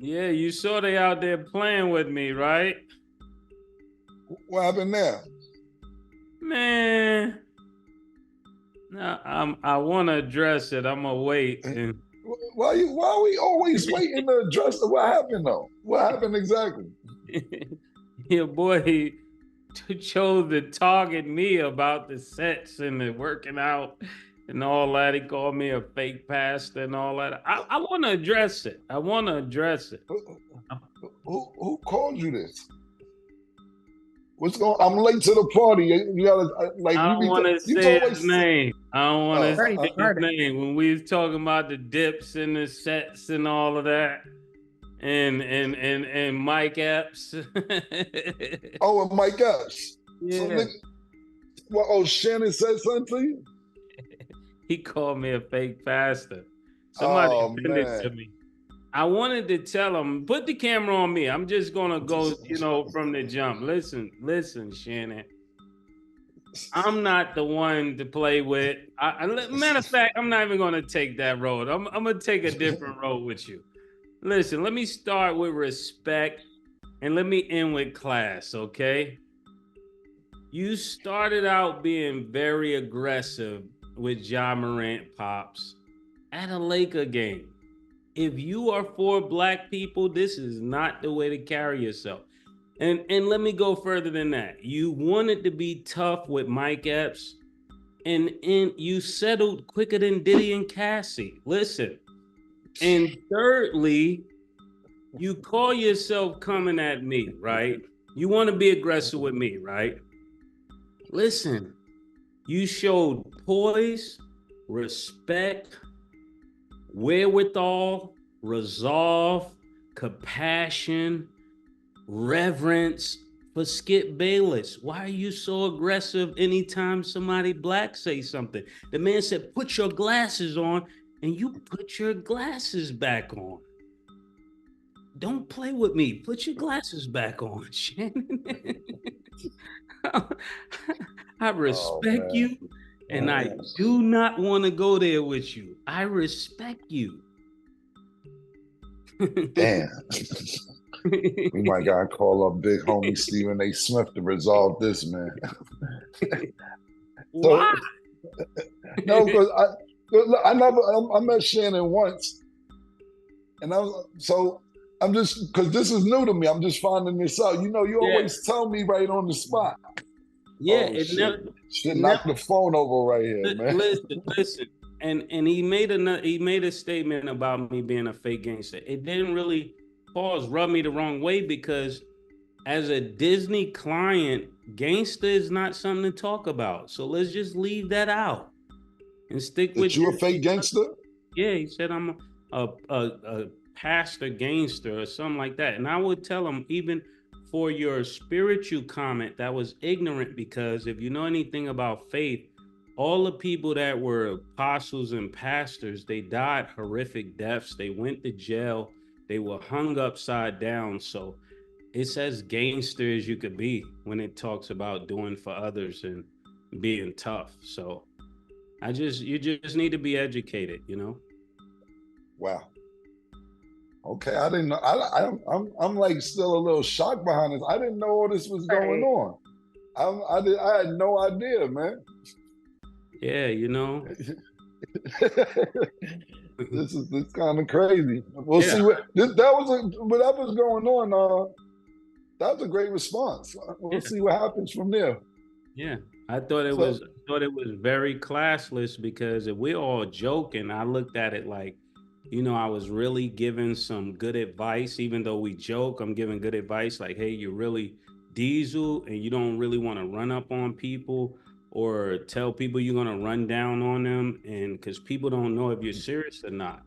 Yeah, you saw they out there playing with me, right? What happened there? Man, I want to address it. I'm gonna wait. And Why are we always waiting to address what happened though? What happened exactly? your boy chose to target me about the sets and the working out and all that. He called me a fake pastor and all that. I want to address it. I want to address it. Who called you this? What's going? I'm late to the party. You gotta like I you don't be. want to You say his always. name. I don't want to Uh, Already say his started. name when we was talking about the dips and the sets and all of that, and Mike Epps. oh, and Mike Epps. So Yeah, nigga, well, oh, Shannon said something to you. he called me a fake pastor. Somebody Oh sent it man. to me. I wanted to tell him, put the camera on me. I'm just gonna go, from the jump. Listen, Shannon. I'm not the one to play with. Matter of fact, I'm not even gonna take that road. I'm gonna take a different road with you. Listen, let me start with respect and let me end with class, okay? You started out being very aggressive with Ja Morant pops at a Laker game. If you are for black people, this is not the way to carry yourself. And let me go further than that. You wanted to be tough with Mike Epps, and you settled quicker than Diddy and Cassie. Listen. And thirdly, you call yourself coming at me, right? You want to be aggressive with me, right? Listen, you showed poise, respect, wherewithal, resolve, compassion, reverence for Skip Bayless. Why are you so aggressive anytime somebody black say something? The man said, put your glasses on, and you put your glasses back on. Don't play with me. Put your glasses back on, Shannon. I Oh respect man. you, and I do not want to go there with you. I respect you. Damn. We might gotta call up big homie Stephen A. Smith to resolve this, man. Why? So no, because I never I met Shannon once, and I was so I'm just because this is new to me. I'm just finding this out. You know, you Yeah, always tell me right on the spot. yeah. Oh It shit, never, shit, never. knock the phone over right here, man. Listen. And he made a statement about me being a fake gangster. It didn't really rub me the wrong way because as a Disney client, gangster is not something to talk about. So let's just leave that out and stick That with you a Disney. fake gangster? Yeah, he said I'm a pastor gangster or something like that. And I would tell him, even for your spiritual comment, that was ignorant because if you know anything about faith, all the people that were apostles and pastors, they died horrific deaths. They went to jail. They were hung upside down. So it's as gangster as you could be when it talks about doing for others and being tough. So you just need to be educated. Wow. Okay, I didn't know. I'm like still a little shocked behind this. I didn't know all this was going Right. on. I had no idea, man. Yeah. This kind of crazy. We'll Yeah, see what that was. Whatever's going on. That was a great response. We'll yeah, see what happens from there. yeah. I thought it was very classless because if we're all joking, I looked at it like, I was really giving some good advice, even though we joke, I'm giving good advice like, hey, you're really diesel and you don't really want to run up on people or tell people you're gonna run down on them, and because people don't know if you're serious or not.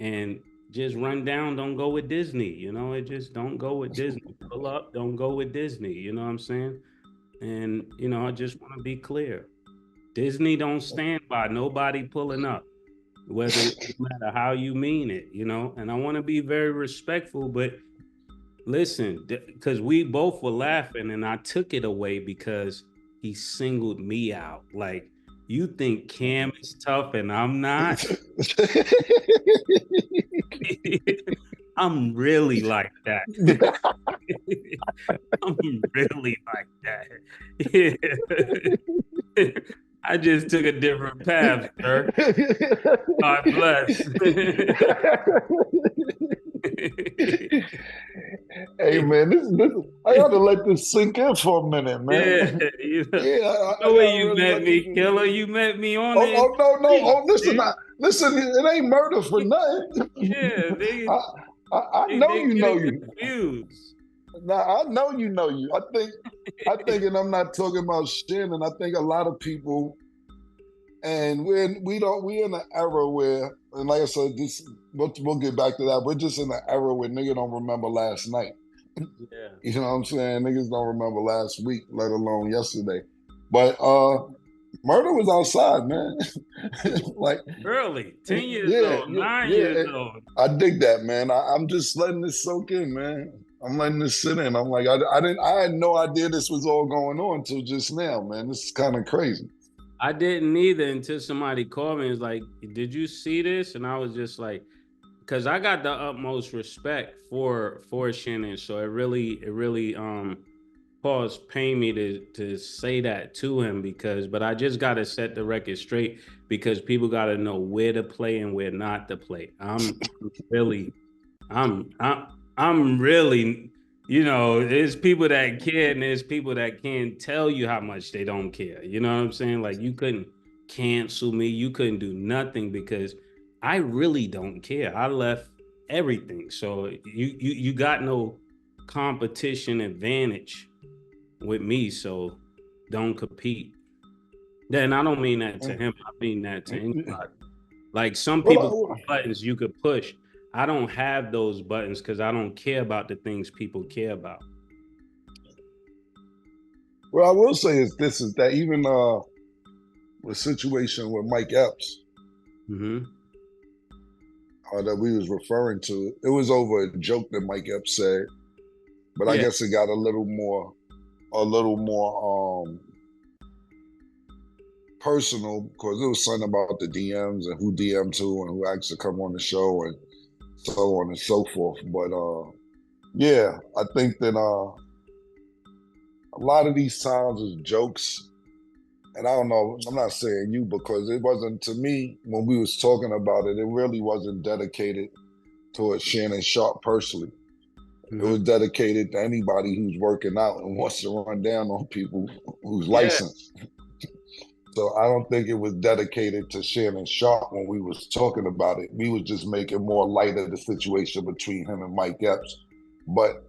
And just run down, don't go with Disney, it just don't go with Disney. Pull up, don't go with Disney, you know what I'm saying? And I just want to be clear. Disney don't stand by nobody pulling up, whether no matter how you mean it. And I want to be very respectful, but listen, because we both were laughing and I took it away because he singled me out. Like, you think Cam is tough and I'm not? I'm really like that. I'm really like that. Yeah. I just took a different path, sir. God bless. Hey man, this I gotta let this sink in for a minute, man. Yeah, you know, Yeah, the I way gotta you really met let this. me, killer. You met me on Oh, the oh no, no. street, Oh, listen, man. listen. It ain't murder for nothing. Yeah, I, I know they you get know it you. confused. Now I know you know you. I think, and I'm not talking about Shannon. I think a lot of people, and we're in an era where, and like I said, this we'll get back to that. We're just in an era where nigga don't remember last night. Yeah. You know what I'm saying? Niggas don't remember last week, let alone yesterday. But murder was outside, man. Like, Early, 10 years yeah, old, yeah, 9 years yeah. old. I dig that, man. I'm just letting this soak in, man. I'm letting this sit in. I'm like, I had no idea this was all going on until just now, man. This is kind of crazy. I didn't either until somebody called me and was like, "Did you see this?" And I was just like, because I got the utmost respect for Shannon. So it really caused pain me to say that to him but I just gotta set the record straight because people gotta know where to play and where not to play. Really I'm really, there's people that care and there's people that can't tell you how much they don't care. You know what I'm saying? Like you couldn't cancel me, you couldn't do nothing because I really don't care. I left everything. So you got no competition advantage with me. So don't compete. Then I don't mean that to him. I mean that to anybody. Like some people Well, buttons you could push. I don't have those buttons because I don't care about the things people care about. what I will say is this: is that even the situation with Mike Epps Mm-hmm. that we was referring to, it was over a joke that Mike Epps said, but I Yeah, guess it got a little more personal because it was something about the DMs and who DM'd who and who asked to come on the show and so on and so forth. But yeah, I think that a lot of these times is jokes. And I don't know, I'm not saying you because it wasn't to me when we was talking about it, it really wasn't dedicated towards Shannon Sharpe personally. It mm-hmm. was dedicated to anybody who's working out and wants to run down on people who's Yeah, licensed. So I don't think it was dedicated to Shannon Sharpe when we was talking about it. We was just making more light of the situation between him and Mike Epps. But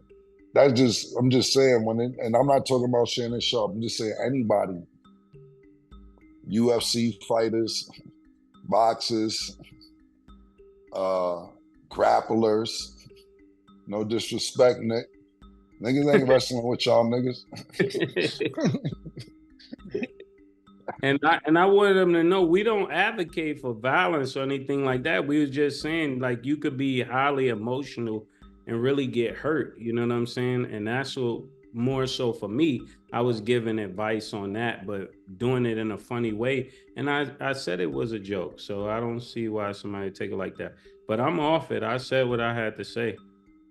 I'm just saying and I'm not talking about Shannon Sharpe. I'm just saying anybody, UFC fighters, boxers, uh, grapplers. No disrespect, Nick. Niggas ain't wrestling with y'all niggas. and I wanted them to know we don't advocate for violence or anything like that. We was just saying like you could be highly emotional and really get hurt. You know what I'm saying? And that's what more so for me. I was giving advice on that, but doing it in a funny way. And I said it was a joke, so I don't see why somebody take it like that. But I'm off it. I said what I had to say.